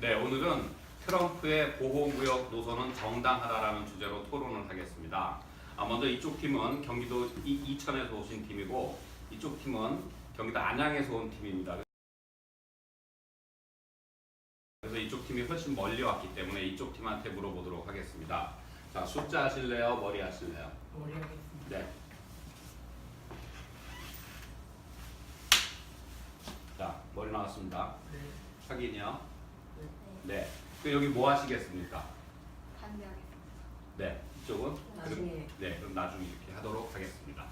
네, 오늘은 트럼프의 보호무역 노선은 정당하다라는 주제로 토론을 하겠습니다. 먼저 이쪽 팀은 경기도 이천에서 오신 팀이고 이쪽 팀은 경기도 안양에서 온 팀입니다. 그래서 이쪽 팀이 훨씬 멀리 왔기 때문에 이쪽 팀한테 물어보도록 하겠습니다. 자, 숫자 하실래요? 머리 하실래요? 머리 하겠습니다. 네. 자, 머리 나왔습니다. 네. 확인이요? 네. 그 여기 뭐 하시겠습니까? 반대하겠습니다. 네. 이쪽은? 나중에. 네, 그럼 나중에 이렇게 하도록 하겠습니다.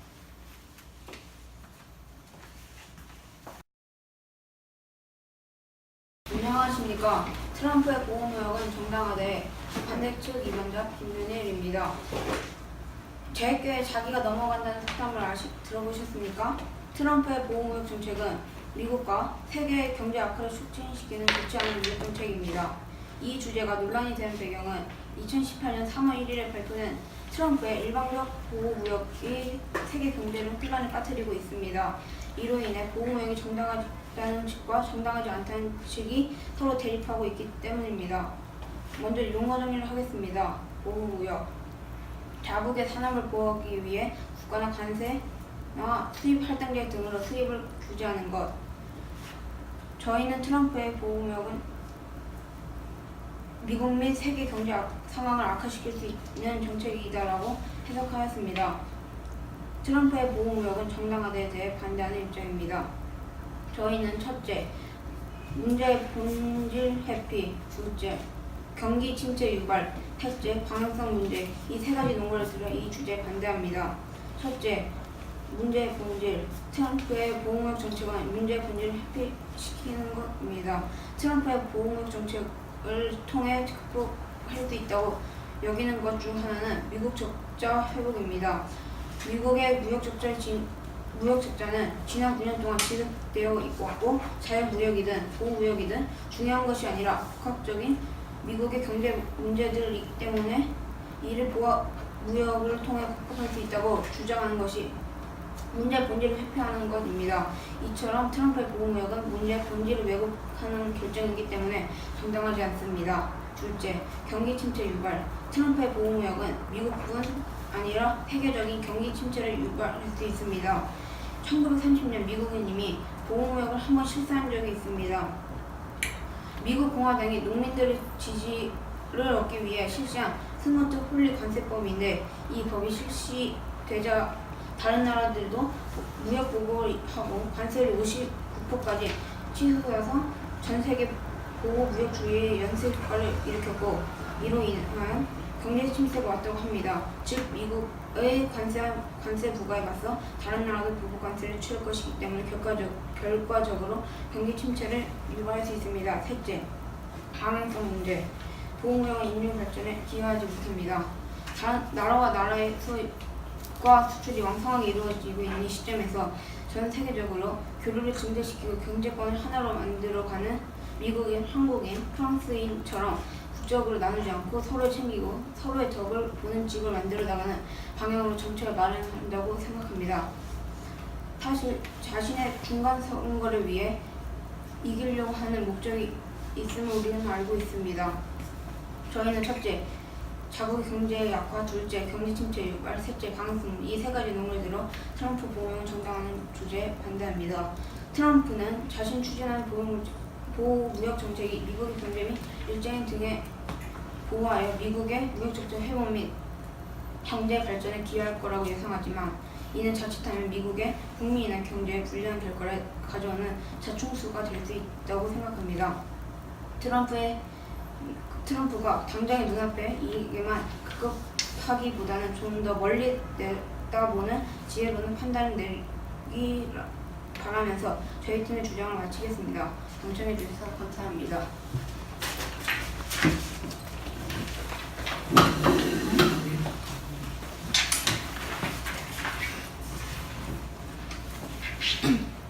안녕하십니까. 트럼프의 보호무역은 정당하되 반대측 입원자 김윤일입니다. 제 학교에 자기가 넘어간다는 속담을 들어보셨습니까? 트럼프의 보호무역 정책은 미국과 세계의 경제 악화를 촉진시키는 좋지 않은 무역 정책입니다. 이 주제가 논란이 되는 배경은 2018년 3월 1일에 발표된 트럼프의 일방적 보호무역이 세계 경제를 혼란을 빠뜨리고 있습니다. 이로 인해 보호무역이 정당하다는 측과 정당하지 않다는 측이 서로 대립하고 있기 때문입니다. 먼저 용어 정리를 하겠습니다. 보호무역. 자국의 산업을 보호하기 위해 국가나 관세나 수입 할당제 등으로 수입을 규제하는 것. 저희는 트럼프의 보호무역은 미국 및 세계 경제 상황을 악화시킬 수 있는 정책이다라고 해석하였습니다. 트럼프의 보호무역은 정당화에 대해 반대하는 입장입니다. 저희는 첫째, 문제의 본질 회피, 둘째, 경기 침체 유발, 셋째, 방향성 문제, 이 세 가지 논거를 들어 이 주제에 반대합니다. 첫째, 문제의 본질. 트럼프의 보호무역 정책은 문제의 본질을 회피시키는 것입니다. 트럼프의 보호무역 정책을 통해 극복할 수 있다고 여기는 것 중 하나는 미국 적자 회복입니다. 미국의 무역 적자는 지난 9년 동안 지속되어 있고 자유무역이든 보호무역이든 중요한 것이 아니라 복합적인 미국의 경제 문제들이기 때문에 이를 무역을 통해 극복할 수 있다고 주장하는 것이 문제의 본질을 회피하는 것입니다. 이처럼 트럼프의 보호무역은 문제의 본질을 왜곡하는 결정이기 때문에 정당하지 않습니다. 둘째, 경기 침체 유발. 트럼프의 보호무역은 미국뿐 아니라 세계적인 경기 침체를 유발할 수 있습니다. 1930년 미국은 이미 보호무역을 한번 실시한 적이 있습니다. 미국 공화당이 농민들의 지지를 얻기 위해 실시한 스무트 홀리 관세법인데 이 법이 실시되자 다른 나라들도 무역 보복을 하고 관세를 59%까지 취소해서 전 세계 보호 무역주의의 연쇄 효과를 일으켰고 이로 인하여 경제 침체가 왔다고 합니다. 즉 미국의 관세 부과에 맞서 다른 나라도 보복 관세를 취할 것이기 때문에 결과적으로 경기 침체를 유발할 수 있습니다. 셋째, 방향성 문제. 보호무역은 인류 발전에 기여하지 못합니다. 나라와 나라의 수입과 수출이 왕성하게 이루어지고 있는 시점에서 전 세계적으로 교류를 증대시키고 경제권을 하나로 만들어가는 미국인, 한국인, 프랑스인처럼 국적으로 나누지 않고 서로를 챙기고 서로의 덕을 보는 집을 만들어 나가는 방향으로 정책을 마련한다고 생각합니다. 사실 자신의 중간 선거를 위해 이기려고 하는 목적이 있음을 우리는 알고 있습니다. 저희는 첫째, 자국의 경제 약화, 둘째, 경제 침체 유발, 셋째, 방향성 이 세 가지 논을 들어 트럼프 보호무역은 정당한 주제에 반대합니다. 트럼프는 자신 추진하는 보호무역 정책이 미국의 경제 및 일자리 등에 보호하여 미국의 무역적자 회복 및 경제 발전에 기여할 거라고 예상하지만 이는 자칫하면 미국의 국민이나 경제에 불리한 결과를 가져오는 자충수가 될 수 있다고 생각합니다. 트럼프가 당장의 눈앞의 이익에만 급급하기보다는 좀 더 멀리 내다보는 지혜로운 판단을 내기 바라면서 저희 팀의 주장을 마치겠습니다. 동참해 주셔서 감사합니다.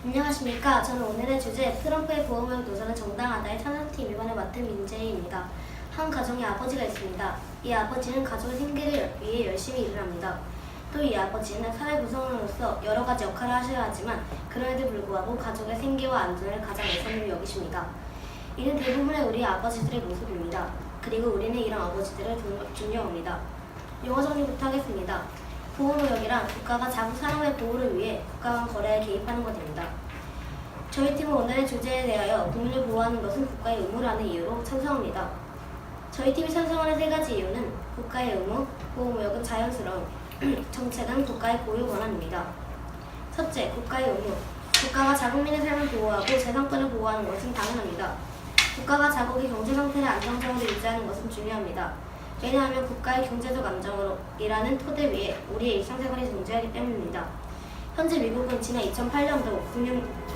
안녕하십니까. 저는 오늘의 주제 트럼프의 보호무역 노선은 정당하다의 참여팀 위반을 맡은 민재희입니다. 한 가정에 아버지가 있습니다. 이 아버지는 가족의 생계를 위해 열심히 일을 합니다. 또 이 아버지는 사회 구성원으로서 여러 가지 역할을 하셔야 하지만 그럼에도 불구하고 가족의 생계와 안전을 가장 우선으로 여기십니다. 이는 대부분의 우리 아버지들의 모습입니다. 그리고 우리는 이런 아버지들을 존경합니다. 용어 정리부터 하겠습니다. 보호무역이란 국가가 자국 사람의 보호를 위해 국가 간 거래에 개입하는 것입니다. 저희 팀은 오늘의 주제에 대하여 국민을 보호하는 것은 국가의 의무라는 이유로 찬성합니다. 저희 팀이 찬성하는 세 가지 이유는 국가의 의무, 보호무역은 자연스러움, 정책은 국가의 고유 권한입니다. 첫째, 국가의 의무. 국가가 자국민의 삶을 보호하고 재산권을 보호하는 것은 당연합니다. 국가가 자국의 경제 상태를 안정적으로 유지하는 것은 중요합니다. 왜냐하면 국가의 경제적 안정이라는 토대 위에 우리의 일상생활이 존재하기 때문입니다. 현재 미국은 지난 2008년도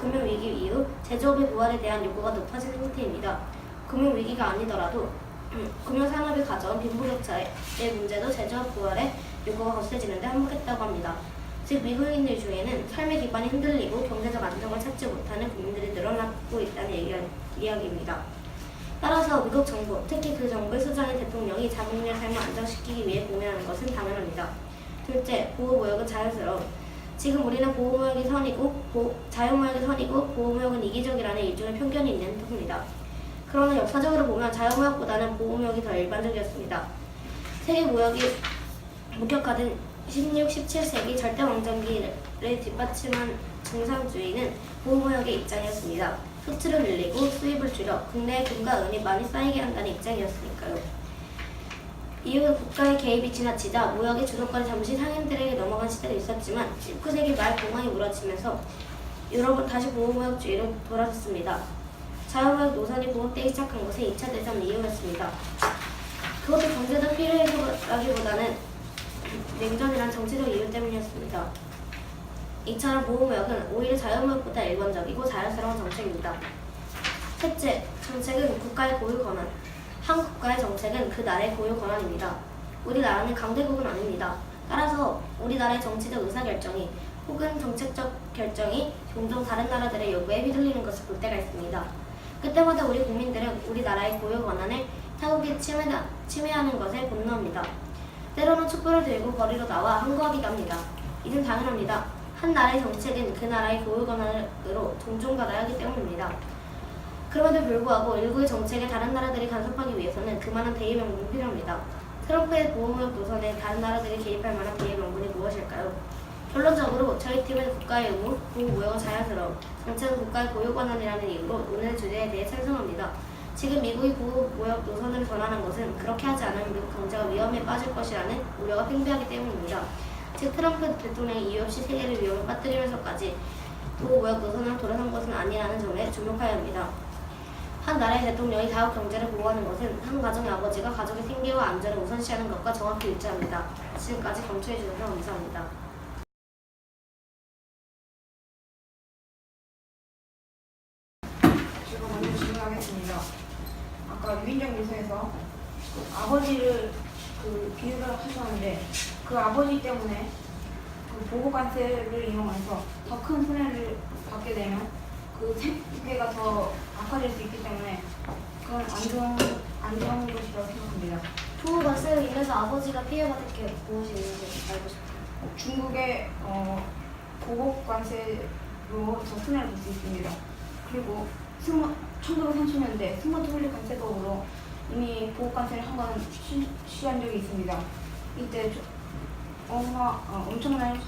금융위기 이후 제조업의 부활에 대한 요구가 높아진 상태입니다. 금융위기가 아니더라도 금융산업이 가져온 빈부격차의 문제도 제조업 부활의 요구가 거세지는데 한몫했다고 합니다. 즉 미국인들 중에는 삶의 기반이 흔들리고 경제적 안정을 찾지 못하는 국민들이 늘어나고 있다는 이야기입니다. 따라서 미국 정부, 특히 그 정부의 수장인 대통령이 자국민의 삶을 안정시키기 위해 고민하는 것은 당연합니다. 둘째, 보호무역은 자연스러움. 지금 우리는 보호무역이 선이고 자유무역이 선이고 보호무역은 이기적이라는 일종의 편견이 있는 것입니다. 그러나 역사적으로 보면 자유무역보다는 보호무역이 더 일반적이었습니다. 세계 무역이 본격화된 16, 17세기 절대왕정기를 뒷받침한 증상주의는 보호무역의 입장이었습니다. 수출을 늘리고 수입을 줄여 국내에 금과 은이 많이 쌓이게 한다는 입장이었으니까요. 이후 국가의 개입이 지나치자 무역의 주도권이 잠시 상인들에게 넘어간 시대도 있었지만 19세기 말 공황이 무너지면서 유럽은 다시 보호무역주의로 돌아섰습니다. 자유무역 노선이 보급되기 시작한 것은 2차 대전 이후였습니다. 그것도 경제적 필요해서라기보다는 냉전이란 정치적 이유 때문이었습니다. 이처럼 보호무역은 오히려 자유무역보다 일반적이고 자연스러운 정책입니다. 셋째, 정책은 국가의 고유 권한. 한 국가의 정책은 그 나라의 고유 권한입니다. 우리나라는 강대국은 아닙니다. 따라서 우리나라의 정치적 의사결정이 혹은 정책적 결정이 종종 다른 나라들의 요구에 휘둘리는 것을 볼 때가 있습니다. 그때마다 우리 국민들은 우리나라의 고유 권한을 타국이 침해하는 것에 분노합니다. 때로는 촛불을 들고 거리로 나와 항거하기도 합니다. 이는 당연합니다. 한 나라의 정책은 그 나라의 고유 권한으로 존중받아야 하기 때문입니다. 그럼에도 불구하고 일부의 정책에 다른 나라들이 간섭하기 위해서는 그만한 대의 명분이 필요합니다. 트럼프의 보호무역 노선에 다른 나라들이 개입할 만한 대의 명분이 무엇일까요? 결론적으로 저희 팀은 국가의 의무, 보호무역은 자연스러움, 정책은 국가의 고유 권한이라는 이유로 오늘 주제에 대해 찬성합니다. 지금 미국이 보호무역 노선을 전환한 것은 그렇게 하지 않으면 미국 경제가 위험에 빠질 것이라는 우려가 팽배하기 때문입니다. 즉 트럼프 대통령이 이유 없이 세계를 위험에 빠뜨리면서까지 보호무역 노선을 돌아선 것은 아니라는 점에 주목해야 합니다. 한 나라의 대통령이 자국 경제를 보호하는 것은 한 가정의 아버지가 가족의 생계와 안전을 우선시하는 것과 정확히 일치합니다. 지금까지 경청해 주셔서 감사합니다. 제가 먼저 질문하겠습니다. 아까 유인정 교수에서 아버지를 비유를 하셨는데 그 아버지 때문에 그 보호관세를 이용해서 더 큰 손해를 받게 되면 그 생계가 더 악화될 수 있기 때문에 그건 안 좋은 것이라고 생각합니다. 보호관세로 인해서 아버지가 피해받을 게 무엇이 있는지 알고 싶어요. 중국의 보호관세로 더 손해를 볼 수 있습니다. 그리고 1930년대 스마트홀리 관세법으로 이미 보호관세를 한 번 시한 적이 있습니다. 이때 엄청난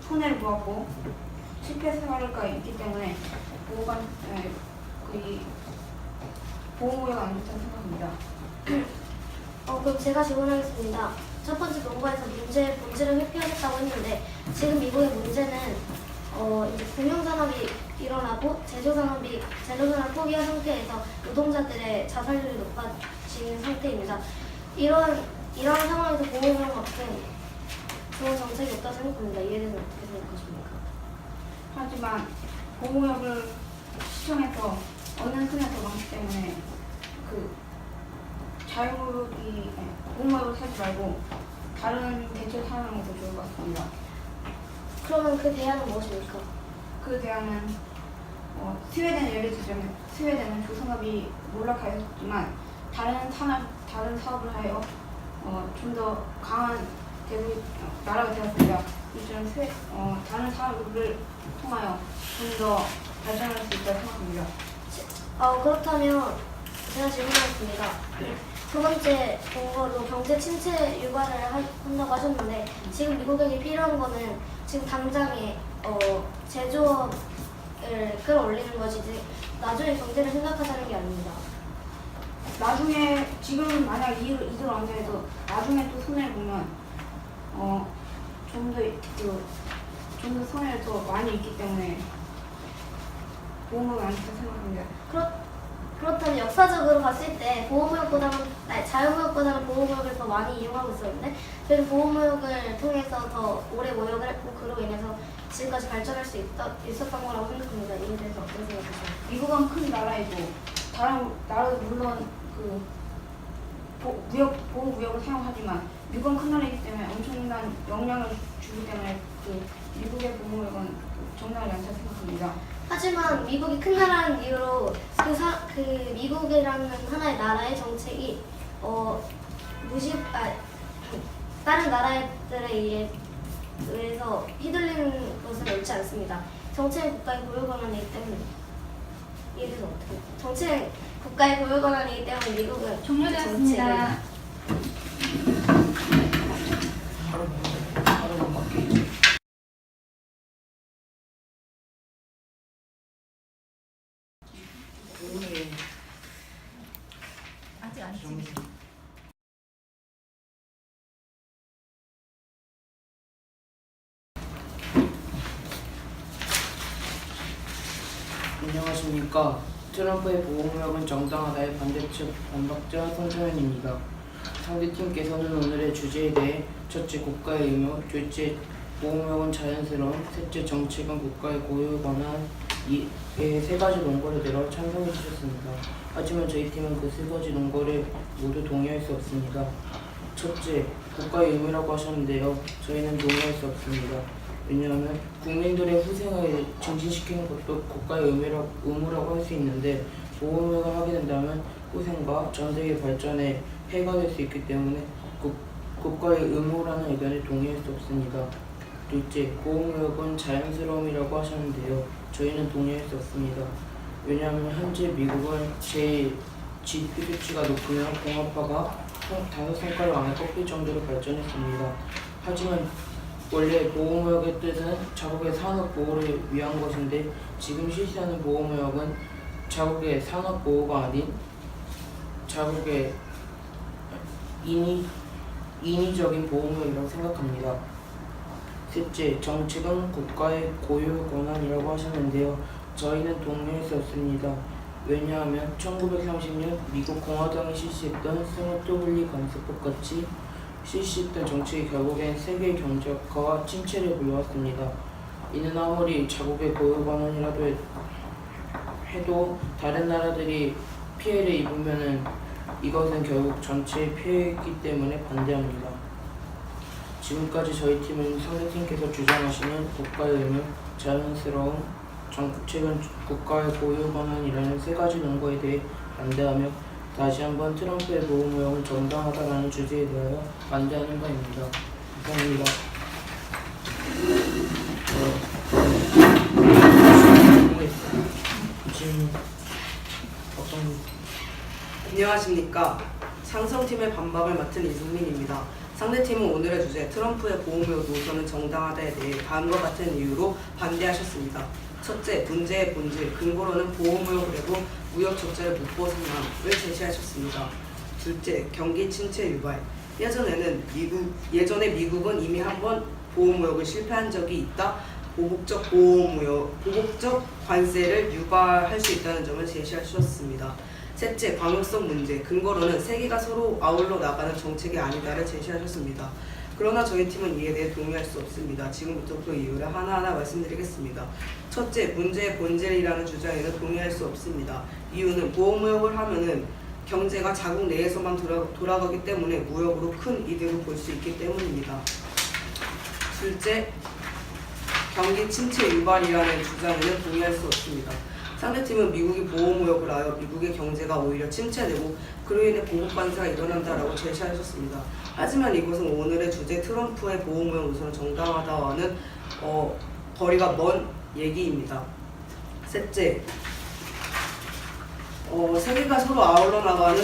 손해를 보았고 실패 사례가 있기 때문에 보호무역은 안 좋다고 생각합니다. 그럼 제가 질문하겠습니다. 첫 번째 논문에서 문제를 회피하겠다고 했는데 지금 미국의 문제는 이제 금융산업이 일어나고 제조산업 포기한 상태에서 노동자들의 자살률이 높아지는 상태입니다. 이러한 상황에서 보호무역 같은 좋은 정책이 없다고 생각합니다. 이에 대해서 어떻게 생각하십니까? 하지만 보호무역을 시청해서 얻는 손해가 더 많기 때문에 보호무역을 사지 말고 다른 대체 사용하는 것도 좋을 것 같습니다. 그러면 그 대안은 무엇입니까? 그 대안은 스웨덴 예를 들자면 스웨덴은 조선업이 몰락하였지만 다른 사업을 하여 좀 더 강한 나라가 되었습니다. 이처럼 다른 사업을 통하여 좀 더 발전할 수 있다고 생각합니다. 그렇다면 제가 질문하겠습니다. 두 번째 본거로 경제 침체 유발을 한다고 하셨는데 지금 미국에게 필요한 거는 지금 당장에 제조업을 끌어올리는 것이지 나중에 경제를 생각하자는 게 아닙니다. 나중에 지금 만약 이들 완전해서 나중에 또 손해를 보면 좀 더 손해를 더 많이 있기 때문에 보험은 안 좋다 생각합니다. 그렇다면 역사적으로 봤을 때 자유무역보다는 보호무역을 더 많이 이용하고 있었는데 그래도 보호무역을 통해서 더 오래 무역을 했고 그로 인해서 지금까지 발전할 수 있었던 거라고 생각합니다. 이에 대해서 어떻게 생각하세요? 미국은 큰 나라이고 다른 나라도 물론 보호무역을 사용하지만 미국은 큰 나라이기 때문에 엄청난 영향을 주기 때문에 미국의 보호무역은 정당하지 않다고 생각합니다. 하지만 미국이 큰 나라는 이유로 미국이라는 하나의 나라의 정책이 다른 나라들에 의해서 휘둘리는 것은 옳지 않습니다. 정책은 국가의 고유 권한이기 때문에 이에 대해서 어떻게? 정책은 국가의 고유 권한이기 때문에 미국은 종료되었습니다. 아직 안 찍었어. 안녕하십니까. 트럼프의 보호무역은 정당하다의 반박자 송정현입니다. 상대팀께서는 오늘의 주제에 대해 첫째, 국가의 의무, 둘째, 보호무역은 자연스러움, 셋째, 정책은 국가의 고유 권한 세 가지 논거를 들어 찬성해 주셨습니다. 하지만 저희 팀은 그 세 가지 논거를 모두 동의할 수 없습니다. 첫째, 국가의 의무라고 하셨는데요. 저희는 동의할 수 없습니다. 왜냐하면 국민들의 후생을 증진시키는 것도 국가의 의무라고 할 수 있는데 보호무역을 하게 된다면 후생과 전 세계 발전에 해가 될 수 있기 때문에 국가의 의무라는 의견에 동의할 수 없습니다. 둘째, 보호무역은 자연스러움이라고 하셨는데요. 저희는 동의할 수 없습니다. 왜냐하면 현재 미국은 제 GDP 수치가 높으면 공업화가 5손가락 안에 꺾일 정도로 발전했습니다. 하지만 원래 보호무역의 뜻은 자국의 산업 보호를 위한 것인데 지금 실시하는 보호무역은 자국의 산업 보호가 아닌 자국의 인위적인 보호무역이라고 생각합니다. 셋째, 정책은 국가의 고유 권한이라고 하셨는데요. 저희는 동의할 수 없습니다. 왜냐하면 1930년 미국 공화당이 실시했던 스무트홀리 관세법 같이 실시했던 정책이 결국엔 세계 경제학화와 침체를 불러왔습니다. 이는 아무리 자국의 고유 권한이라도 해도 다른 나라들이 피해를 입으면은 이것은 결국 전체의 피해이기 때문에 반대합니다. 지금까지 저희 팀은 상대팀께서 주장하시는 국가의 의무, 자연스러움, 정책은 국가의 고유 권한이라는 세 가지 논거에 대해 반대하며 다시 한번 트럼프의 보호무역은 정당하다라는 주제에 대하여 반대하는 바입니다. 감사합니다. 안녕하십니까. 상성팀의 반박을 맡은 이승민입니다. 상대팀은 오늘의 주제 트럼프의 보호무역 노선은 정당하다에 대해 다음과 같은 이유로 반대하셨습니다. 첫째, 문제의 본질, 근거로는 보호무역을 해도 무역 적자를 못 벗어남을 제시하셨습니다. 둘째, 경기 침체 유발. 예전에 미국은 이미 한번 보호무역을 실패한 적이 있다. 보복적 관세를 유발할 수 있다는 점을 제시하셨습니다. 셋째, 광역성 문제, 근거로는 세계가 서로 아울러 나가는 정책이 아니다를 제시하셨습니다. 그러나 저희 팀은 이에 대해 동의할 수 없습니다. 지금부터 그 이유를 하나하나 말씀드리겠습니다. 첫째, 문제의 본질이라는 주장에는 동의할 수 없습니다. 이유는 보호무역을 하면은 경제가 자국 내에서만 돌아가기 때문에 무역으로 큰 이득을 볼 수 있기 때문입니다. 둘째, 경기 침체 유발이라는 주장에는 동의할 수 없습니다. 상대팀은 미국이 보호무역을 하여 미국의 경제가 오히려 침체되고 그로 인해 보복관세가 일어난다라고 제시하셨습니다. 하지만 이것은 오늘의 주제 트럼프의 보호무역 노선은 정당하다와는 거리가 먼 얘기입니다. 셋째, 세계가 서로 아울러 나가는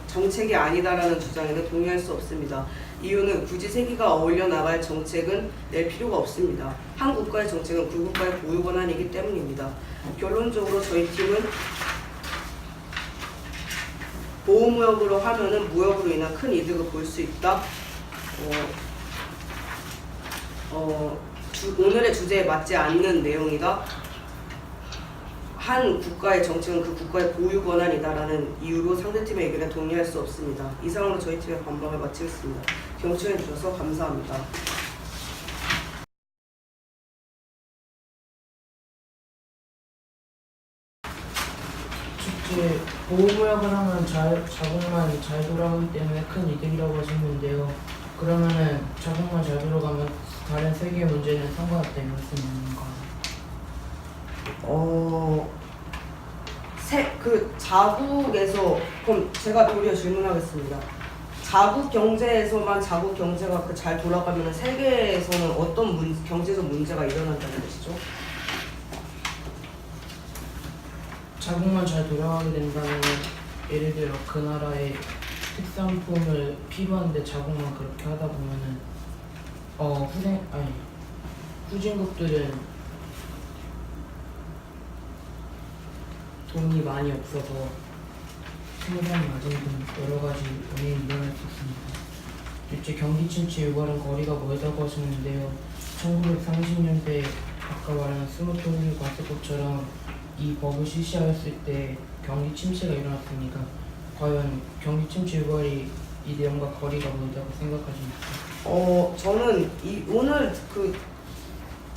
정책이 아니다라는 주장에는 동의할 수 없습니다. 이유는 굳이 세계가 어울려 나갈 정책은 낼 필요가 없습니다. 한 국가의 정책은 그 국가의 고유 권한이기 때문입니다. 결론적으로 저희 팀은 보호무역으로 하면은 무역으로 인한 큰 이득을 볼 수 있다. 오늘의 주제에 맞지 않는 내용이다. 한 국가의 정책은 그 국가의 고유 권한이다라는 이유로 상대팀의 의견에 동의할 수 없습니다. 이상으로 저희 팀의 관방을 마치겠습니다. 경청해 주셔서 감사합니다. 첫째, 보호무역을 하면 자국만 잘 돌아오기 때문에 큰 이득이라고 하셨는데요. 그러면은 자국만 잘 돌아가면 다른 세계 문제는 상관없다 이 말씀인가요? 자국에서 그럼 제가 도리어 질문하겠습니다. 자국 경제에서만 자국 경제가 잘 돌아가면 세계에서는 어떤 경제적 문제가 일어난다는 것이죠? 자국만 잘 돌아가게 된다면 예를 들어 그 나라의 특산품을 필요한데 자국만 그렇게 하다 보면은 후진국들은 돈이 많이 없어서 생산이 낮은 등 여러 가지 원인이 일어날 수 있습니다. 둘째, 경기 침체 유발은 거리가 멀다고 하셨는데요. 1930년대 아까 말한 스무토리 과세법처럼 이 법을 실시하였을 때 경기 침체가 일어났습니다. 과연 경기 침체 유발이 이 내용과 거리가 멀다고 생각하십니까? 저는 오늘 그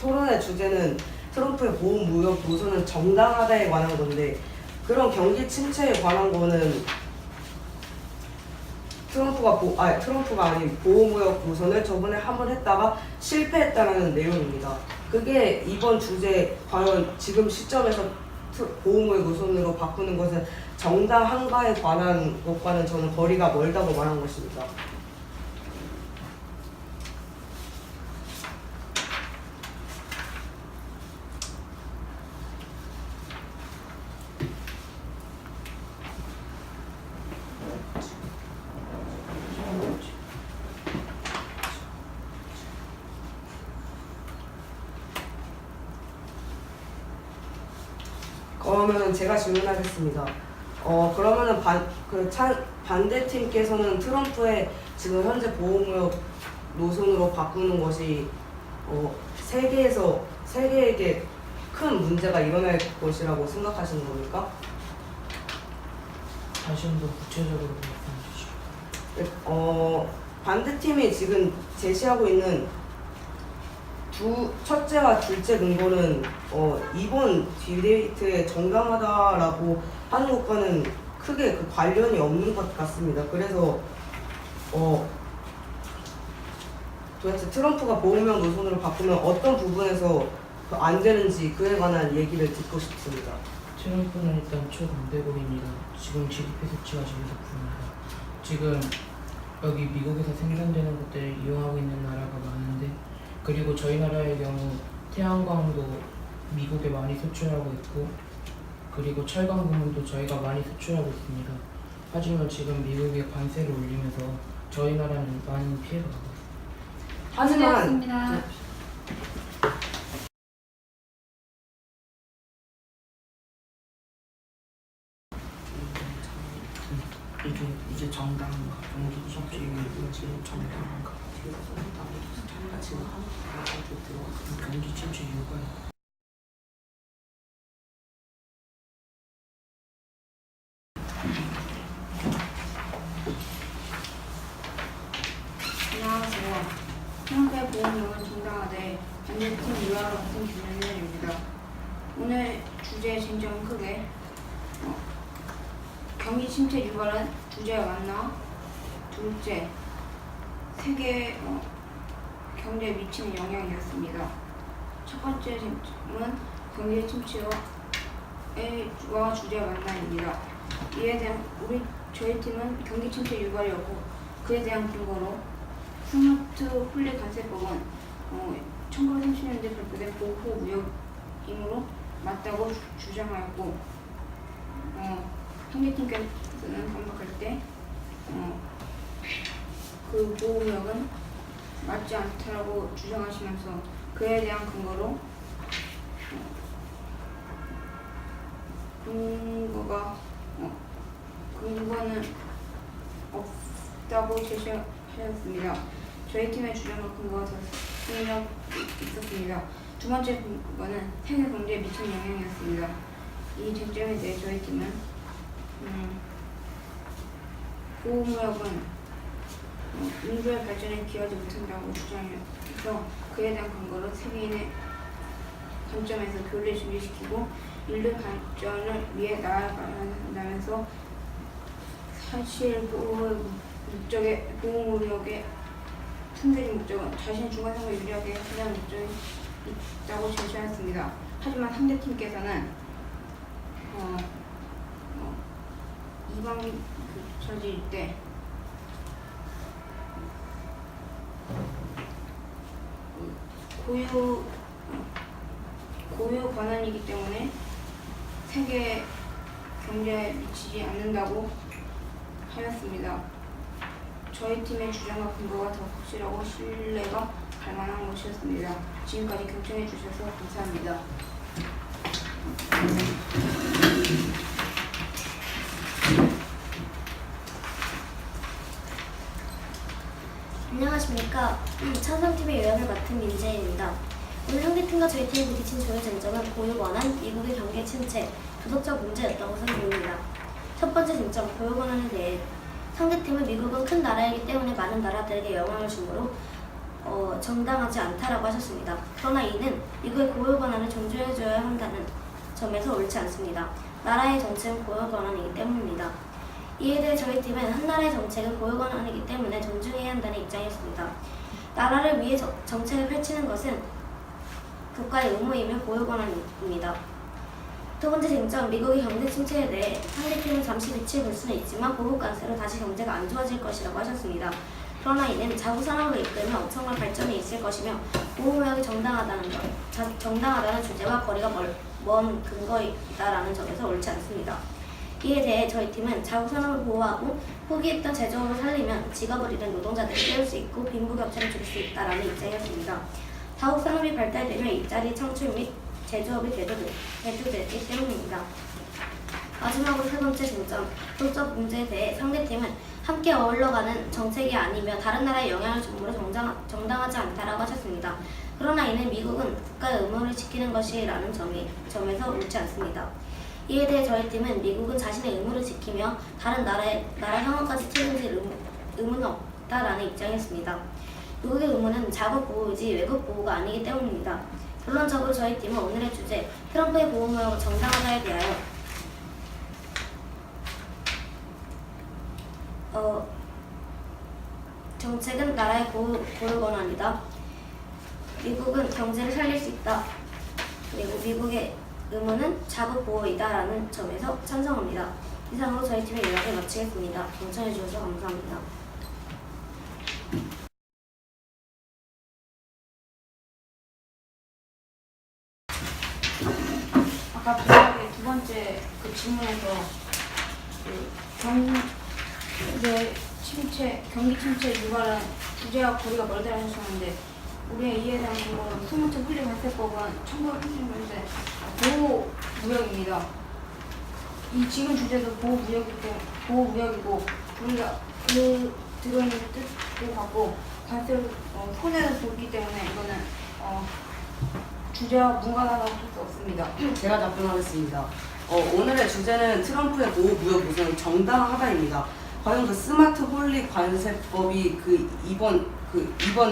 토론의 주제는 트럼프의 보호무역 노선은 정당하다에 관한 건데 그런 경기 침체에 관한 거는 트럼프가 아닌 보호무역 노선을 저번에 한번 했다가 실패했다는 내용입니다. 그게 이번 주제 과연 지금 시점에서 보호무역 노선으로 바꾸는 것은 정당한가에 관한 것과는 저는 거리가 멀다고 말한 것입니다. 그러면 제가 질문하겠습니다. 그러면은 반대팀께서는 트럼프의 지금 현재 보호무역 노선으로 바꾸는 것이 세계에게 큰 문제가 일어날 것이라고 생각하시는 겁니까? 다시 좀 더 구체적으로 말씀해 주시죠. 반대팀이 지금 제시하고 있는 첫째와 둘째 근거는 이번 디베이트에 정당하다라고 하는 것과는 크게 그 관련이 없는 것 같습니다. 그래서 도대체 트럼프가 보호무역 노선으로 바꾸면 어떤 부분에서 안 되는지 그에 관한 얘기를 듣고 싶습니다. 트럼프는 일단 초반대국입니다. 지금 GDP 수치가 제일 높습니다. 지금 여기 미국에서 생산되는 것들을 이용하고 있는 나라가 많은데 그리고 저희 나라의 경우 태양광도 미국에 많이 수출하고 있고 그리고 철강 부문도 저희가 많이 수출하고 있습니다. 하지만 지금 미국이 관세를 올리면서 저희 나라는 많은 피해가 가고 있습니다. 하지만 이게 정당한가? 경기 침체 이게 정당한가? 경기 침체 유발. 안녕하세요. 트럼프의 보호무역은 정당하되 반대팀 유화로 같은 김현준입니다. 오늘 주제의 쟁점은 크게 경기 침체 유발은 주제와 맞나? 둘째, 세계 경제에 미치는 영향이었습니다. 첫 번째 쟁점은 경기 침체와 주제와 맞나입니다. 이에 대한 저희 팀은 경기 침체 유발이었고 그에 대한 근거로 스무트 홀리 관세법은 1930년대 발표된 보호무역이므로 맞다고 주장하였고 상대팀께서는 반박할 때 그 보호구역은 맞지 않다라고 주장하시면서 그에 대한 근거로 근거는 없다고 제시하였습니다. 저희 팀의 주장과 근거가 더 승인력 있었습니다. 두 번째 근거는 생활 경제에 미친 영향이었습니다. 이 쟁점에 대해 저희 팀은 보호구역은 인구의 발전에 기여하지 못한다고 주장해서 그에 대한 근거로 세계인의 관점에서 교류를 준비시키고 인류 발전을 위해 나아간다면서 사실 보호구역의 품질인 목적은 자신의 중간선거 유리하게 하자는 목적이 있다고 제시하였습니다. 하지만 상대팀께서는 이방이 저질 때 고유 권한이기 때문에 세계 경제에 미치지 않는다고 하였습니다. 저희 팀의 주장과 근거가 더 확실하고 신뢰가 갈 만한 것이었습니다. 지금까지 경청해 주셔서 감사합니다. 안녕하십니까. 찬성팀의 요약을 맡은 민재입니다. 오늘 상대팀과 저희 팀이 부딪힌 주요 쟁점은 고유 권한, 미국의 경계 침체, 도덕적 문제였다고 생각합니다. 첫 번째 쟁점, 고유 권한에 대해 상대팀은 미국은 큰 나라이기 때문에 많은 나라들에게 영향을 주므로 정당하지 않다라고 하셨습니다. 그러나 이는 미국의 고유 권한을 존중해줘야 한다는 점에서 옳지 않습니다. 나라의 정책은 고유 권한이기 때문입니다. 이에 대해 저희 팀은 한 나라의 정책은 고유 권한이기 때문에 존중해야 한다는 입장이었습니다. 나라를 위해 정책을 펼치는 것은 국가의 의무이며 고유 권한입니다. 두 번째 쟁점, 미국의 경제 침체에 대해 상대팀은 잠시 빛을 볼 수는 있지만 보복 관세로 다시 경제가 안 좋아질 것이라고 하셨습니다. 그러나 이는 자국 산업을 이끌면 엄청난 발전이 있을 것이며 보호무역이 정당하다는 주제와 거리가 먼 근거이다라는 점에서 옳지 않습니다. 이에 대해 저희 팀은 자국 산업을 보호하고 포기했던 제조업을 살리면 직업을 잃은 노동자들을 깨울 수 있고 빈부격차를 줄 수 있다라는 입장이었습니다. 자국 산업이 발달되면 일자리 창출 및 제조업이 대두되기 때문입니다. 마지막으로 세 번째 쟁점, 도덕적 문제에 대해 상대팀은 함께 어울러가는 정책이 아니며 다른 나라에 영향을 주므로 정당하지 않다라고 하셨습니다. 그러나 이는 미국은 국가의 의무를 지키는 것이라는 점에서 옳지 않습니다. 이에 대해 저희 팀은 미국은 자신의 의무를 지키며 다른 나라 형어까지 책임질 의무는 없다라는 입장이었습니다. 미국의 의무는 자국 보호이지 외국 보호가 아니기 때문입니다. 결론적으로 저희 팀은 오늘의 주제 트럼프의 보호무역을 정당하다에 대하여 정책은 나라의 고유 권한이다. 미국은 경제를 살릴 수 있다. 그리고 미국의 의무는 자국 보호이다라는 점에서 찬성합니다. 이상으로 저희 팀의 요약을 마치겠습니다. 경청해 주셔서 감사합니다. 아까 비슷하게 두 번째 그 질문에서 경기 침체 유발한 주제와 거리가 멀다고 하셨는데 우리의 이해에 대한 근거는 소모체 분리 발생법은 1936년대 보호무역입니다. 이 지금 주제도 보호무역이고 우리가 그 들어있는 뜻도 같고 관세를 손해를 보기 때문에 이거는 주제와 무관하다고 할 수 없습니다. 제가 답변하겠습니다. 오늘의 주제는 트럼프의 보호무역 노선은 정당하다입니다. 과연 그 스마트 홀리 관세법이 이번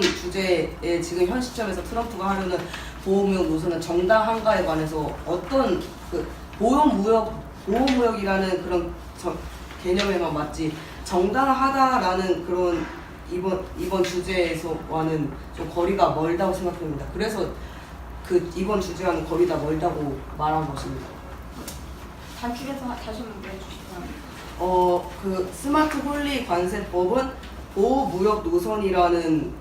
주제에 지금 현 시점에서 트럼프가 하려는 보호무역 노선은 정당한가에 관해서 어떤 보호무역이라는 그런 개념에만 맞지 정당하다라는 그런 이번 주제에서와는 좀 거리가 멀다고 생각합니다. 그래서 이번 주제와는 거리가 멀다고 말한 것입니다. 단축해서 다시 한번 보여주시기 바랍니다. 그 스마트 홀리 관세법은 보호무역 노선이라는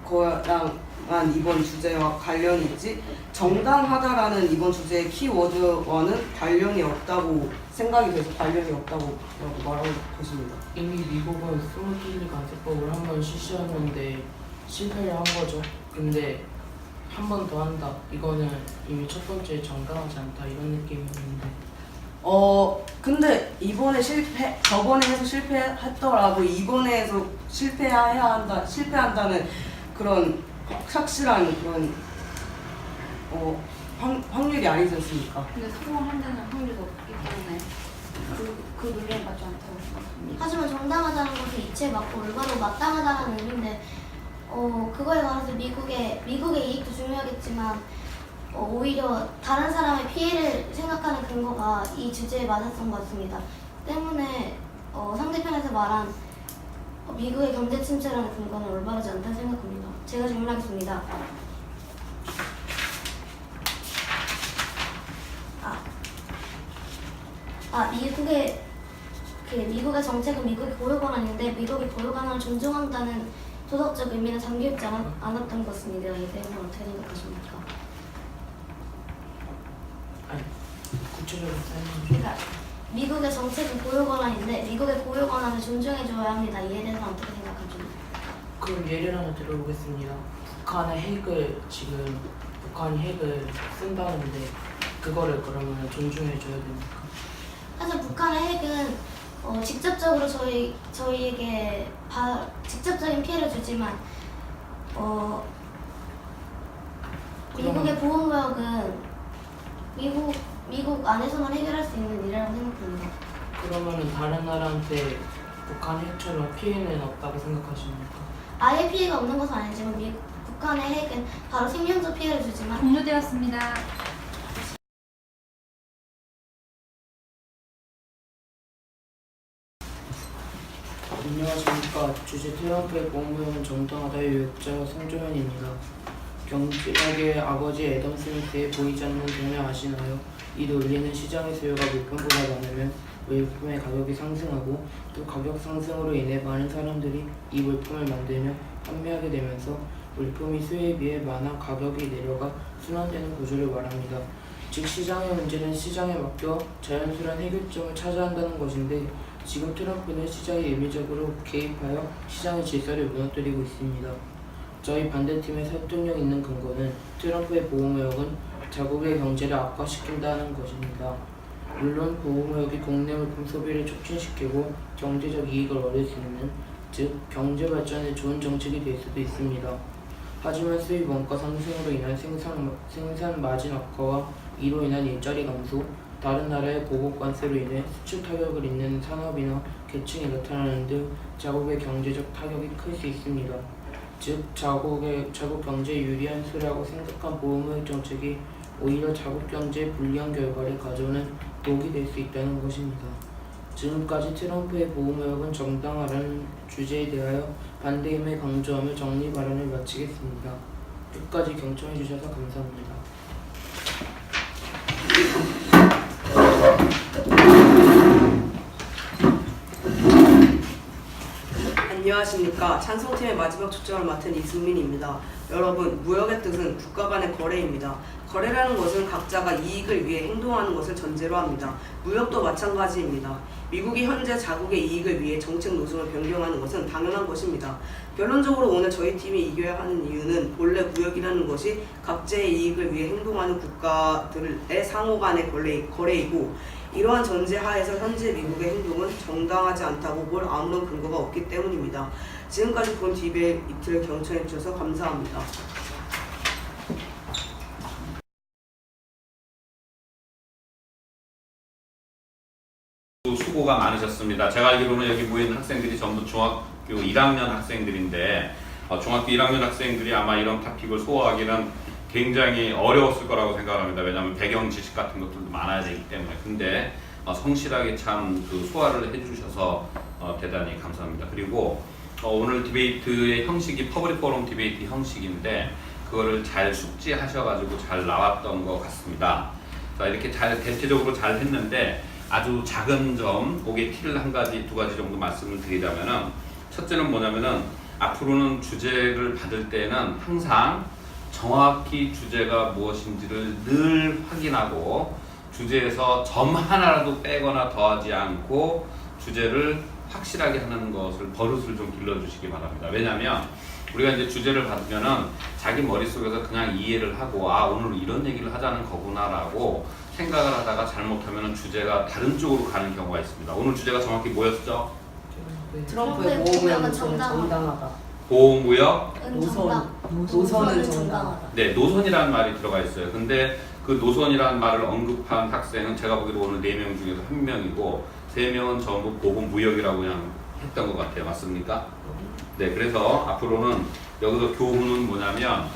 거랑 이번 주제와 관련이 있지 정당하다라는 이번 주제의 키워드와는 관련이 없다고 생각이 돼서 관련이 없다고 말하고 계십니다. 이미 미국은 스무딜 간세법을 한 번 실시하는데 실패를 한 거죠. 근데 한 번 더 한다. 이거는 이미 첫 번째 정당하지 않다 이런 느낌이었는데. 근데 저번에 해서 실패했더라도 이번에 해서 실패한다는 그런 확실한 그런 확률이 아니지 않습니까? 근데 성공한다는 확률이 높기 때문에 그 논리에 맞지 않다고 생각합니다. 하지만 정당하다는 것은 이치에 맞고 올바로 마땅하다는 의미인데 그거에 관해서 미국의 이익도 중요하겠지만 오히려 다른 사람의 피해를 생각하는 근거가 이 주제에 맞았던 것 같습니다. 때문에 상대편에서 말한 미국의 경제 침체라는 근거는 올바르지 않다고 생각합니다. 제가 질문하겠습니다. 미국의 정책은 미국의 고유 권한인데 미국의 고유 권한을 존중한다는 도덕적 의미는 담겨 있지 않았던 것입니다. 이 대해서 어떻게 생각하십니까? 아니 구체적으로 설명해. 그러니까 미국의 정책은 고유 권한인데 미국의 고유 권한을 존중해줘야 합니다. 이에 대해서 어떻게 생각하십니까? 그럼 예를 하나 들어보겠습니다. 북한이 핵을 쓴다는데 그거를 그러면 존중해줘야 됩니까? 사실 북한의 핵은 직접적으로 저희에게 직접적인 피해를 주지만 미국의 보호무역은 미국 안에서만 해결할 수 있는 일이라고 생각합니다. 그러면은 다른 나라한테 북한 핵처럼 피해는 없다고 생각하십니까? 아예 피해가 없는 것은 아니지만 북한의 핵은 바로 생명적 피해를 주지만 종료되었습니다. 안녕하십니까. 주제 트럼프의 보험무역은 정당하다의 요역자 송정현입니다. 경제학의 아버지 애덤 스미스의 보이지 않는 돈을 아시나요? 이 논리는 시장의 수요가 물품보다 많으면 물품의 가격이 상승하고 또 가격 상승으로 인해 많은 사람들이 이 물품을 만들며 판매하게 되면서 물품이 수요에 비해 많아 가격이 내려가 순환되는 구조를 말합니다. 즉 시장의 문제는 시장에 맡겨 자연스러운 해결점을 찾아야 한다는 것인데 지금 트럼프는 시장에 임의적으로 개입하여 시장의 질서를 무너뜨리고 있습니다. 저희 반대팀의 설득력 있는 근거는 트럼프의 보호무역은 자국의 경제를 악화시킨다는 것입니다. 물론 보호무역이 국내 물품 소비를 촉진시키고 경제적 이익을 얻을 수 있는 즉 경제 발전에 좋은 정책이 될 수도 있습니다. 하지만 수입 원가 상승으로 인한 생산 마진 악화와 이로 인한 일자리 감소, 다른 나라의 보복 관세로 인해 수출 타격을 입는 산업이나 계층이 나타나는 등 자국의 경제적 타격이 클 수 있습니다. 즉 자국 경제에 유리한 수라고 생각한 보호무역 정책이 오히려 자국 경제에 불리한 결과를 가져오는 독이 될 수 있다는 것입니다. 지금까지 트럼프의 보호무역은 정당하라는 주제에 대하여 반대임을 강조하며 정리 발언을 마치겠습니다. 끝까지 경청해 주셔서 감사합니다. 안녕하십니까. 찬성팀의 마지막 초점을 맡은 이승민입니다. 여러분, 무역의 뜻은 국가 간의 거래입니다. 거래라는 것은 각자가 이익을 위해 행동하는 것을 전제로 합니다. 무역도 마찬가지입니다. 미국이 현재 자국의 이익을 위해 정책 노선을 변경하는 것은 당연한 것입니다. 결론적으로 오늘 저희 팀이 이겨야 하는 이유는 본래 무역이라는 것이 각자의 이익을 위해 행동하는 국가들의 상호 간의 거래이고 이러한 전제 하에서 현재 미국의 행동은 정당하지 않다고 볼 아무런 근거가 없기 때문입니다. 지금까지 본 디베이트를 경청해 주셔서 감사합니다. 수고가 많으셨습니다. 제가 알기로는 여기 모인 학생들이 전부 중학교 1학년 학생들인데 중학교 1학년 학생들이 아마 이런 토픽을 소화하기는 굉장히 어려웠을 거라고 생각합니다. 왜냐하면 배경 지식 같은 것들도 많아야 되기 때문에. 근데 성실하게 참 그 소화를 해주셔서 대단히 감사합니다. 그리고 오늘 디베이트의 형식이 퍼블릭 포럼 디베이트 형식인데 그거를 잘 숙지하셔가지고 잘 나왔던 것 같습니다. 자, 이렇게 잘 대체적으로 잘 했는데 아주 작은 점, 거기에 티를 두 가지 정도 말씀을 드리자면은 첫째는 뭐냐면은 앞으로는 주제를 받을 때는 항상 정확히 주제가 무엇인지를 늘 확인하고 주제에서 점 하나라도 빼거나 더하지 않고 주제를 확실하게 하는 것을 버릇을 좀 길러주시기 바랍니다. 왜냐하면 우리가 이제 주제를 받으면은 자기 머릿속에서 그냥 이해를 하고 아 오늘 이런 얘기를 하자는 거구나라고 생각을 하다가 잘못하면 주제가 다른 쪽으로 가는 경우가 있습니다. 오늘 주제가 정확히 뭐였죠? 트럼프의 보호무역 노선은 정당하다. 보호무역 노선은 정당하다. 네, 노선이라는 말이 들어가 있어요. 근데 그 노선이라는 말을 언급한 학생은 제가 보기로 오늘 4명 중에서 1명이고 3명은 전부 보호무역이라고 그냥 했던 것 같아요. 맞습니까? 네, 그래서 앞으로는 여기서 교훈은 뭐냐면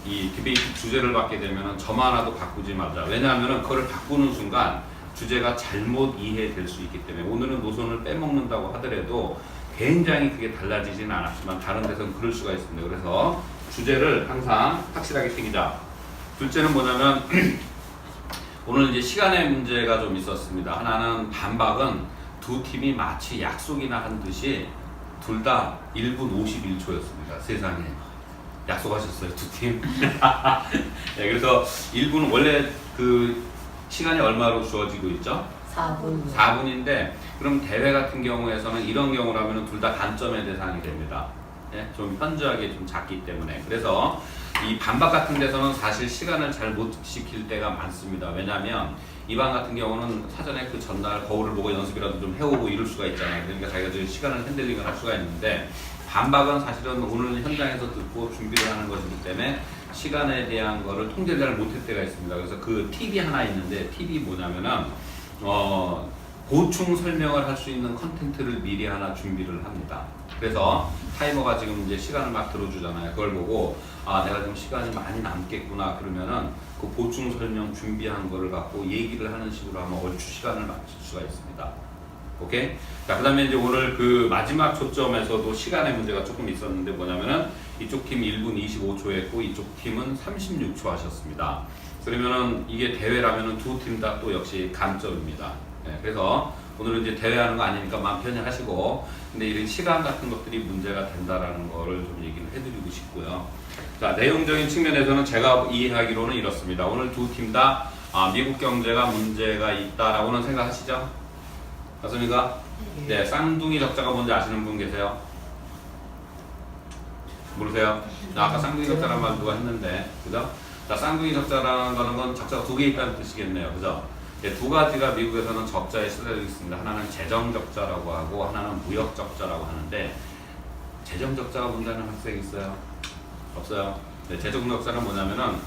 이 디베이트 주제를 받게 되면은 점 하나도 바꾸지 말자. 왜냐하면은 그걸 바꾸는 순간 주제가 잘못 이해될 수 있기 때문에 오늘은 노선을 빼먹는다고 하더라도 굉장히 그게 달라지지는 않았지만 다른 데서는 그럴 수가 있습니다. 그래서 주제를 항상 확실하게 새기자. 둘째는 뭐냐면 오늘 이제 시간의 문제가 좀 있었습니다. 하나는 반박은 두 팀이 마치 약속이나 한 듯이 둘 다 1분 51초였습니다. 세상에. 약속하셨어요, 두 팀. 네, 그래서 1분 원래 그 시간이 얼마로 주어지고 있죠? 4분인데 그럼 대회 같은 경우에서는 이런 경우라면 둘 다 단점의 대상이 됩니다. 네, 좀 현저하게 좀 작기 때문에 그래서 이 반박 같은 데서는 사실 시간을 잘 못 지킬 때가 많습니다. 왜냐하면 이반 같은 경우는 사전에 그 전날 거울을 보고 연습이라도 좀 해오고 이럴 수가 있잖아요. 그러니까 자기가 저 시간을 핸들링을 할 수가 있는데 반박은 사실은 오늘 현장에서 듣고 준비를 하는 것이기 때문에 시간에 대한 거를 통제를 잘 못할 때가 있습니다. 그래서 그 팁이 하나 있는데 팁이 뭐냐면은 보충 설명을 할 수 있는 컨텐츠를 미리 하나 준비를 합니다. 그래서 타이머가 지금 이제 시간을 막 들어주잖아요. 그걸 보고 아 내가 지금 시간이 많이 남겠구나 그러면은 그 보충 설명 준비한 거를 갖고 얘기를 하는 식으로 하면 얼추 시간을 맞출 수가 있습니다. 오케이? 자, 그 다음에 이제 오늘 그 마지막 초점에서도 시간의 문제가 조금 있었는데 뭐냐면은 이쪽 팀 1분 25초 했고 이쪽 팀은 36초 하셨습니다. 그러면은 이게 대회라면은 두 팀 다 또 역시 감점입니다. 네, 그래서 오늘은 이제 대회하는 거 아니니까 마음 편히 하시고 근데 이런 시간 같은 것들이 문제가 된다라는 거를 좀 얘기를 해드리고 싶고요. 자, 내용적인 측면에서는 제가 이해하기로는 이렇습니다. 오늘 두 팀 다 미국 경제가 문제가 있다라고는 생각하시죠? 맞습니까? 네, 쌍둥이 적자가 뭔지 아시는 분 계세요? 모르세요? 아까 쌍둥이 적자라는 말 누가 했는데, 그죠? 자, 쌍둥이 적자라는 거는 건 적자가 두 개 있다는 뜻이겠네요, 그죠? 네, 두 가지가 미국에서는 적자에 시달리고 있습니다. 하나는 재정 적자라고 하고, 하나는 무역 적자라고 하는데, 재정 적자가 뭔다는 학생이 있어요? 없어요? 네, 재정 적자는 뭐냐면은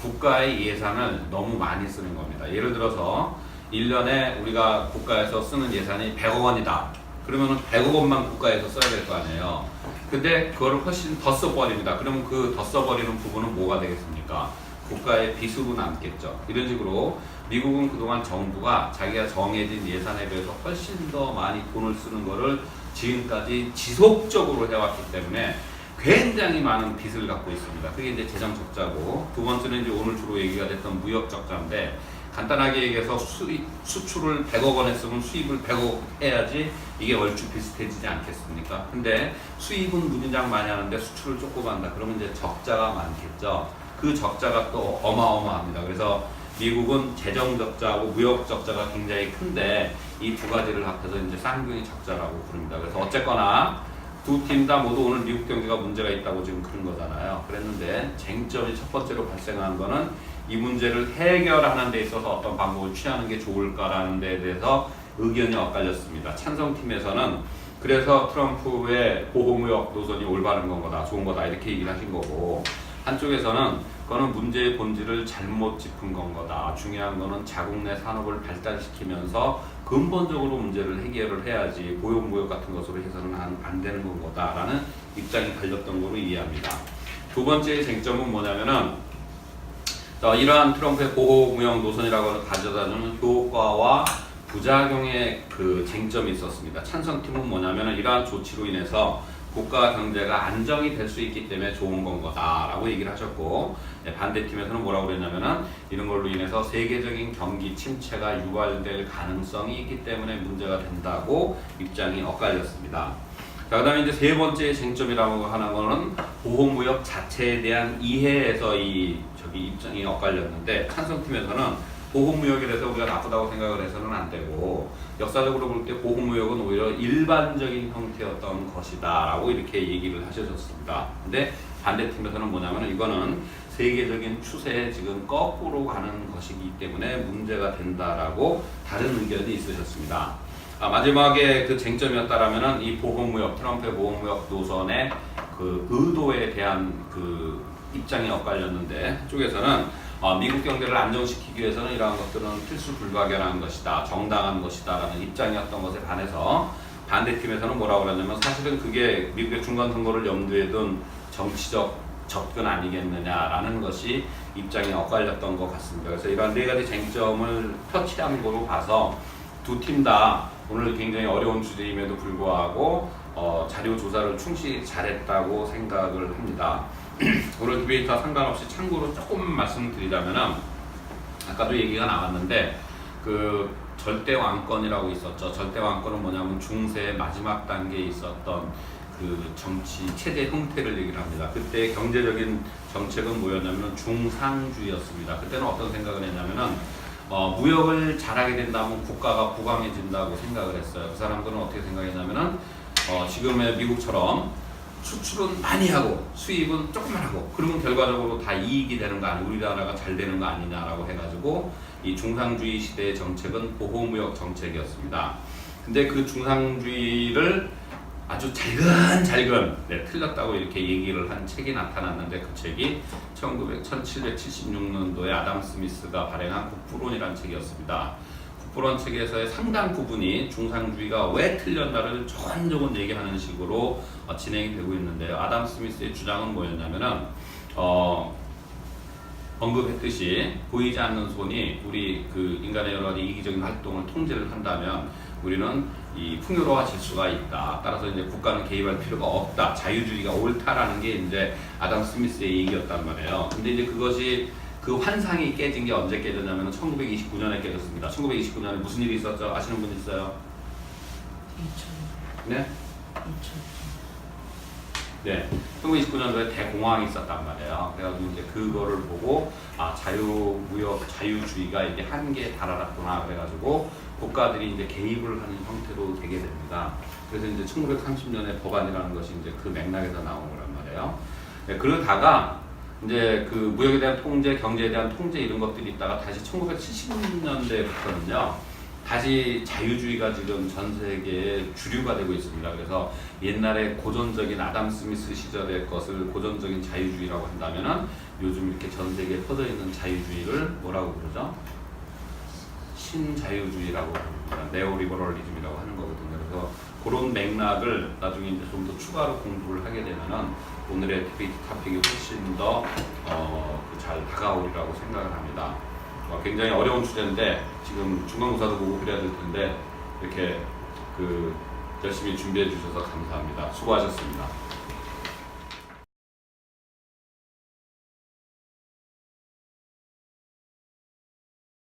국가의 예산을 너무 많이 쓰는 겁니다. 예를 들어서 1년에 우리가 국가에서 쓰는 예산이 100억 원이다. 그러면은 100억 원만 국가에서 써야 될 거 아니에요. 근데 그거를 훨씬 더 써버립니다. 그러면 그 더 써버리는 부분은 뭐가 되겠습니까? 국가의 빚으로 남겠죠. 이런 식으로 미국은 그동안 정부가 자기가 정해진 예산에 비해서 훨씬 더 많이 돈을 쓰는 거를 지금까지 지속적으로 해왔기 때문에 굉장히 많은 빚을 갖고 있습니다. 그게 이제 재정 적자고 두 번째는 이제 오늘 주로 얘기가 됐던 무역 적자인데 간단하게 얘기해서 수출을 100억 원 했으면 수입을 100억 해야지 이게 얼추 비슷해지지 않겠습니까? 근데 수입은 무진장 많이 하는데 수출을 조금 한다. 그러면 이제 적자가 많겠죠. 그 적자가 또 어마어마합니다. 그래서 미국은 재정 적자하고 무역 적자가 굉장히 큰데 이 두 가지를 합해서 이제 쌍둥이 적자라고 부릅니다. 그래서 어쨌거나 두 팀 다 모두 오늘 미국 경제가 문제가 있다고 지금 그런 거잖아요. 그랬는데 쟁점이 첫 번째로 발생한 거는 이 문제를 해결하는 데 있어서 어떤 방법을 취하는 게 좋을까라는 데에 대해서 의견이 엇갈렸습니다. 찬성팀에서는 그래서 트럼프의 보호무역 노선이 올바른 건 거다, 좋은 거다 이렇게 얘기를 하신 거고 한쪽에서는 그거는 문제의 본질을 잘못 짚은 건 거다. 중요한 거는 자국 내 산업을 발달시키면서 근본적으로 문제를 해결을 해야지 보호무역 같은 것으로 해서는 안 되는 건 거다라는 입장이 갈렸던 거로 이해합니다. 두 번째 쟁점은 뭐냐면은 이러한 트럼프의 보호무역 노선이라고 가져다주는 효과와 부작용의 그 쟁점이 있었습니다. 찬성팀은 뭐냐면 이러한 조치로 인해서 국가 경제가 안정이 될 수 있기 때문에 좋은 건 거다라고 얘기를 하셨고 반대팀에서는 뭐라고 그랬냐면은 이런 걸로 인해서 세계적인 경기 침체가 유발될 가능성이 있기 때문에 문제가 된다고 입장이 엇갈렸습니다. 자, 자, 그다음에 이제 세 번째 쟁점이라고 하는 거는 보호무역 자체에 대한 이해에서 입장이 엇갈렸는데, 찬성팀에서는 보호무역에 대해서 우리가 나쁘다고 생각을 해서는 안 되고, 역사적으로 볼 때 보호무역은 오히려 일반적인 형태였던 것이다라고 이렇게 얘기를 하셨습니다. 근데 반대팀에서는 뭐냐면 이거는 세계적인 추세에 지금 거꾸로 가는 것이기 때문에 문제가 된다라고 다른 의견이 있으셨습니다. 마지막에 그 쟁점이었다라면은 이 보호무역, 트럼프의 보호무역 노선의 그 의도에 대한 그 입장이 엇갈렸는데, 한쪽에서는 미국 경제를 안정시키기 위해서는 이러한 것들은 필수 불가결한 것이다, 정당한 것이다라는 입장이었던 것에 반해서 반대팀에서는 뭐라고 그러냐면 사실은 그게 미국의 중간 선거를 염두에 둔 정치적 접근 아니겠느냐라는 것이 입장이 엇갈렸던 것 같습니다. 그래서 이러한 네 가지 쟁점을 터치한 거로 봐서 두 팀 다 오늘 굉장히 어려운 주제임에도 불구하고 자료 조사를 충실히 잘했다고 생각을 합니다. 오늘 디베이트와 상관없이 참고로 조금 말씀드리자면은 아까도 얘기가 나왔는데 그 절대 왕권이라고 있었죠. 절대 왕권은 뭐냐면 중세의 마지막 단계에 있었던 그 정치 체제 형태를 얘기를 합니다. 그때 경제적인 정책은 뭐였냐면 중상주의였습니다. 그때는 어떤 생각을 했냐면은 무역을 잘하게 된다면 국가가 부강해진다고 생각을 했어요. 그 사람들은 어떻게 생각했냐면은 지금의 미국처럼 수출은 많이 하고 수입은 조금만 하고 그러면 결과적으로 다 이익이 되는 거 아니냐, 우리나라가 잘 되는 거 아니냐라고 해가지고 이 중상주의 시대의 정책은 보호무역 정책이었습니다. 근데 그 중상주의를 아주 잘근 틀렸다고 이렇게 얘기를 한 책이 나타났는데, 그 책이 1776년도에 아담 스미스가 발행한 국부론이라는 책이었습니다. 국부론 책에서의 상당 부분이 중상주의가 왜 틀렸나를 조곤조곤 얘기하는 식으로 진행이 되고 있는데요. 아담 스미스의 주장은 뭐였냐면은 언급했듯이 보이지 않는 손이 우리 그 인간의 여러 가지 이기적인 활동을 통제를 한다면 우리는 이 풍요로워질 수가 있다. 따라서 이제 국가는 개입할 필요가 없다. 자유주의가 옳다라는 게 이제 아담 스미스의 얘기였단 말이에요. 근데 이제 그것이 그 환상이 깨진 게 언제 깨졌냐면 1929년에 깨졌습니다. 1929년에 무슨 일이 있었죠? 아시는 분 있어요? 네? 네, 1929년도에 대공황이 있었단 말이에요. 그래가지고 이제 그거를 보고 자유무역, 자유주의가 이게 한계에 달아났구나. 그래가지고 국가들이 이제 개입을 하는 형태로 되게 됩니다. 그래서 이제 1930년에 법안이라는 것이 이제 그 맥락에서 나온 거란 말이에요. 네, 그러다가 이제 그 무역에 대한 통제, 경제에 대한 통제 이런 것들이 있다가 다시 1970년대부터는요. 다시 자유주의가 지금 전 세계에 주류가 되고 있습니다. 그래서 옛날에 고전적인 아담 스미스 시절의 것을 고전적인 자유주의라고 한다면은 요즘 이렇게 전 세계에 퍼져 있는 자유주의를 뭐라고 부르죠? 신자유주의라고 부릅니다. 네오리버럴리즘이라고 하는 거거든요. 그래서 그런 맥락을 나중에 이제 좀 더 추가로 공부를 하게 되면은 오늘의 디베이트 토픽이 훨씬 더 잘 다가오리라고 생각을 합니다. 굉장히 어려운 주제인데 지금 중간고사도 보고 그래야 될 텐데 이렇게 열심히 준비해 주셔서 감사합니다. 수고하셨습니다.